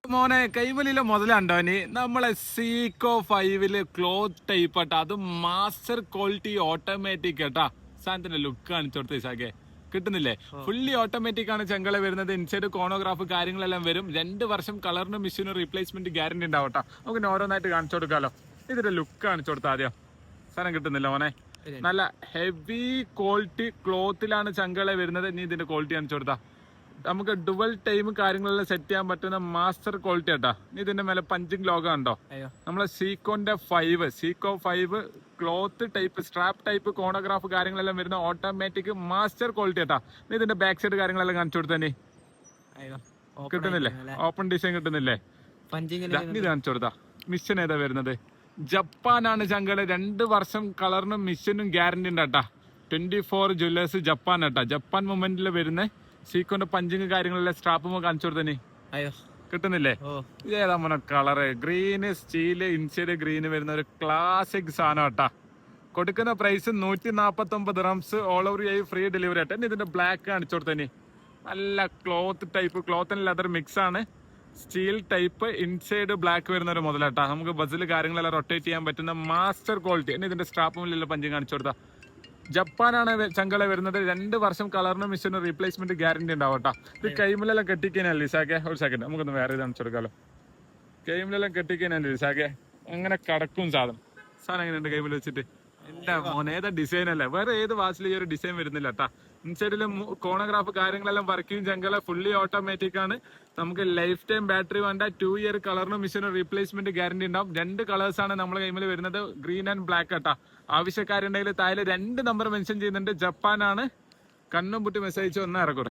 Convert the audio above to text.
മോനെ കൈവലിയിലെ മുതലുണ്ടോനി നമ്മളെ Zico 5 cloth type ആട്ടാ, അത് മാസ്റ്റർ ക്വാളിറ്റി ഓട്ടോമാറ്റിക് കേട്ടാ. സാധനത്തിന്റെ ലുക്ക് കാണിച്ചു കൊടുത്ത ഇസാക്കെ കിട്ടുന്നില്ലേ? ഫുള്ളി ഓട്ടോമാറ്റിക് ആണ് ചെങ്കള വരുന്നത്. ഇൻസൈഡ് കോണോഗ്രാഫ് കാര്യങ്ങളെല്ലാം വരും. 2 വർഷം കളറിനും മെഷീനും റീപ്ലേസ്മെന്റ് ഗ്യാരണ്ടി ഉണ്ടാവട്ടാ. നമുക്ക് ഓരോന്നായിട്ട് കാണിച്ചു കൊടുക്കാലോ. ഇതിന്റെ ലുക്ക് കാണിച്ചു കൊടുത്ത ആദ്യം. സാധനം കിട്ടുന്നില്ല മോനെ? നല്ല ഹെവി ക്വാളിറ്റി ക്ലോത്തിലാണ് ചങ്കള വരുന്നത്. നീ ഇതിന്റെ ക്വാളിറ്റി കാണിച്ചു കൊടുത്താ. നമുക്ക് ഡുവൽ ടൈം കാര്യങ്ങളെല്ലാം സെറ്റ് ചെയ്യാൻ പറ്റുന്ന മാസ്റ്റർ ക്വാളിറ്റി ആട്ടാ. ഇതിന്റെ മേലെ പഞ്ചിങ് ലോഗോ ഉണ്ടോ? നമ്മളെ സീക്കോന്റെ 5 ക്ലോത്ത് ടൈപ്പ് സ്ട്രാപ്പ് ടൈപ്പ് കോണോഗ്രാഫ് കാര്യങ്ങളെല്ലാം വരുന്ന ഓട്ടോമാറ്റിക് മാസ്റ്റർ ക്വാളിറ്റി ആട്ടാ. ഇതിന്റെ ബാക്ക് സൈഡ് കാര്യങ്ങളെല്ലാം കാണിച്ചു കൊടുത്തേ. കിട്ടുന്നില്ലേ? ഓപ്പൺ ഡിസൈൻ കിട്ടുന്നില്ലേ? ഇത് കാണിച്ചു കൊടുത്താ. മിഷൻ ഏതാ വരുന്നത്? ജപ്പാനാണ് ചങ്കള്. 2 വർഷം കളറിനും മിഷനും ഗ്യാരണ്ടി ഉണ്ടാട്ടാ. 24 ജ്വല്ലേഴ്സ് ജപ്പാൻ ആട്ടാ. ജപ്പാൻ മൊമെന്റിൽ വരുന്ന സീക്കോന്റെ പഞ്ചിങ് കാര്യങ്ങളെല്ലാം സ്ട്രാപ്പ് കാണിച്ചു കൊടുത്തേ. കിട്ടുന്നില്ലേ? ഇതേതാ മോനെ colour? Green steel inside green വരുന്ന ഒരു ക്ലാസിക് സാധനം ആട്ടാ. കൊടുക്കുന്ന പ്രൈസ് 149 റംസ്. ഓൾ ഓവർ ഫ്രീ ഡെലിവറി ആട്ടെ. ഇതിന്റെ ബ്ലാക്ക് കാണിച്ചു കൊടുത്തേ. നല്ല cloth type, cloth and leather mix ആണ്. സ്റ്റീൽ ടൈപ്പ് ഇൻസൈഡ് ബ്ലാക്ക് വരുന്ന ഒരു മുതലാട്ടാ. നമുക്ക് ബസ്സിൽ കാര്യങ്ങളെല്ലാം റൊട്ടേറ്റ് ചെയ്യാൻ പറ്റുന്ന മാസ്റ്റർ ക്വാളിറ്റി. ഇതിന്റെ സ്ട്രാപ്പ് മുന്നിലുള്ള പഞ്ചിങ് കാണിച്ചു കൊടുത്താ. ജപ്പാനാണ് ചങ്കള വരുന്നത്. 2 വർഷം കളറിനും മിഷനും റീപ്ലേസ്മെന്റ് ഗ്യാരണ്ടി ഉണ്ടാവട്ടാ. ഇത് കൈമിലെല്ലാം കെട്ടിക്കാനല്ലേ ലിസാക്കെ? ഒരു സെക്കൻഡ് നമുക്കൊന്ന് വേറെ ഇത് കാണിച്ചു കൊടുക്കാലോ. കൈമിലെല്ലാം കെട്ടിക്കാനല്ലേ ലിസാക്കെ? അങ്ങനെ കടക്കും സാധനം. എങ്ങനെയുണ്ട് കൈമിൽ വെച്ചിട്ട്? എന്റെ മോനെ ഏതാ ഡിസൈൻ അല്ലേ? വേറെ ഏത് വാച്ചിൽ ഈ ഒരു ഡിസൈൻ വരുന്നില്ല കേട്ടാ. ഇൻസൈഡില് കോണോഗ്രാഫ് കാര്യങ്ങളെല്ലാം വർക്കിംഗ് ചങ്കല ഫുള്ളി ഓട്ടോമാറ്റിക് ആണ്. നമുക്ക് ലൈഫ് ടൈം ബാറ്ററി വേണ്ട. 2 ഇയർ കളറിനും മിഷനും റീപ്ലേസ്മെന്റ് ഗ്യാരണ്ടി ഉണ്ടാവും. 2 കളേഴ്സ് ആണ് നമ്മളെ കൈമിൽ വരുന്നത്, ഗ്രീൻ ആൻഡ് ബ്ലാക്ക് ആട്ടാ. ആവശ്യക്കാരുണ്ടെങ്കിൽ താഴെ 2 നമ്പർ മെൻഷൻ ചെയ്യുന്നുണ്ട്. ജപ്പാനാണ്. കണ്ണും പുട്ടി മെസ്സേജ് ഒന്ന് ഇറക്കൂടെ.